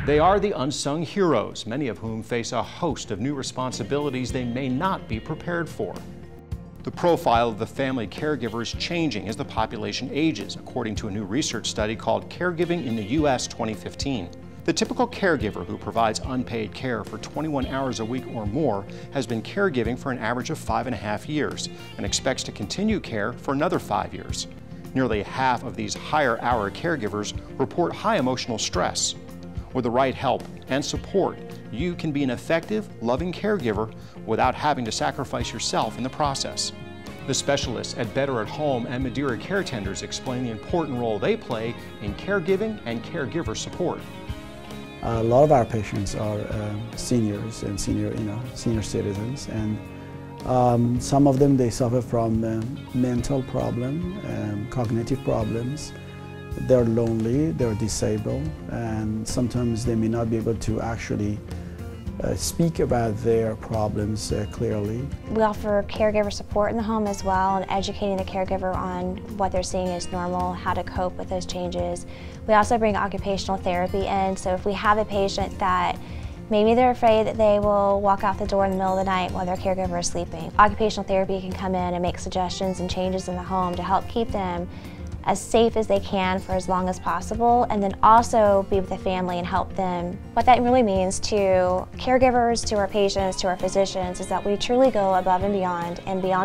They are the unsung heroes, many of whom face a host of new responsibilities they may not be prepared for. The profile of the family caregiver is changing as the population ages, according to a new research study called Caregiving in the U.S. 2015. The typical caregiver who provides unpaid care for 21 hours a week or more has been caregiving for an average of 5.5 years and expects to continue care for another 5 years. Nearly half of these higher-hour caregivers report high emotional stress. With the right help and support, you can be an effective, loving caregiver without having to sacrifice yourself in the process. The specialists at Better at Home and Mederi Caretenders explain the important role they play in caregiving and caregiver support. A lot of our patients are seniors and senior citizens, and some of them, they suffer from mental problem, cognitive problems. They're lonely, they're disabled, and sometimes they may not be able to actually speak about their problems clearly. We offer caregiver support in the home as well, and educating the caregiver on what they're seeing is normal, how to cope with those changes. We also bring occupational therapy in, so if we have a patient that maybe they're afraid that they will walk out the door in the middle of the night while their caregiver is sleeping, occupational therapy can come in and make suggestions and changes in the home to help keep them as safe as they can for as long as possible, and then also be with the family and help them. What that really means to caregivers, to our patients, to our physicians, is that we truly go above and beyond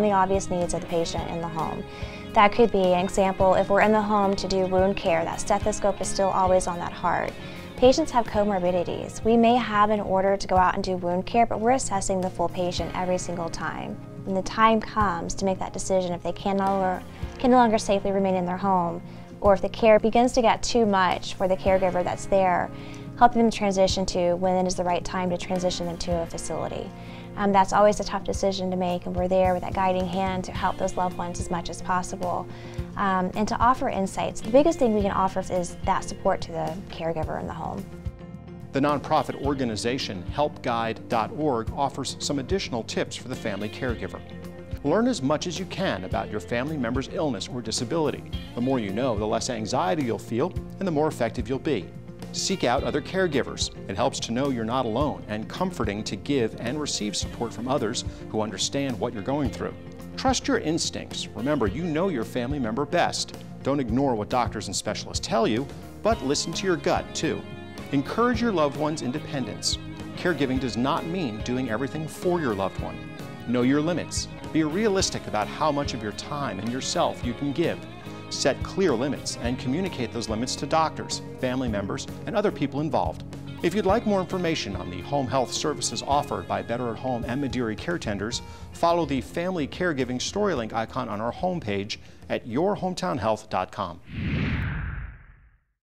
the obvious needs of the patient in the home. That could be an example, if we're in the home to do wound care, that stethoscope is still always on that heart. Patients have comorbidities. We may have an order to go out and do wound care, but we're assessing the full patient every single time. When the time comes to make that decision, if they can no longer safely remain in their home, or if the care begins to get too much for the caregiver that's there, helping them transition to when is the right time to transition them to a facility. That's always a tough decision to make, and we're there with that guiding hand to help those loved ones as much as possible, and to offer insights. The biggest thing we can offer is that support to the caregiver in the home. The nonprofit organization helpguide.org offers some additional tips for the family caregiver. Learn as much as you can about your family member's illness or disability. The more you know, the less anxiety you'll feel and the more effective you'll be. Seek out other caregivers. It helps to know you're not alone, and comforting to give and receive support from others who understand what you're going through. Trust your instincts. Remember, you know your family member best. Don't ignore what doctors and specialists tell you, but listen to your gut too. Encourage your loved one's independence. Caregiving does not mean doing everything for your loved one. Know your limits. Be realistic about how much of your time and yourself you can give. Set clear limits and communicate those limits to doctors, family members, and other people involved. If you'd like more information on the home health services offered by Better at Home and Mederi Caretenders, follow the Family Caregiving Story Link icon on our homepage at yourhometownhealth.com.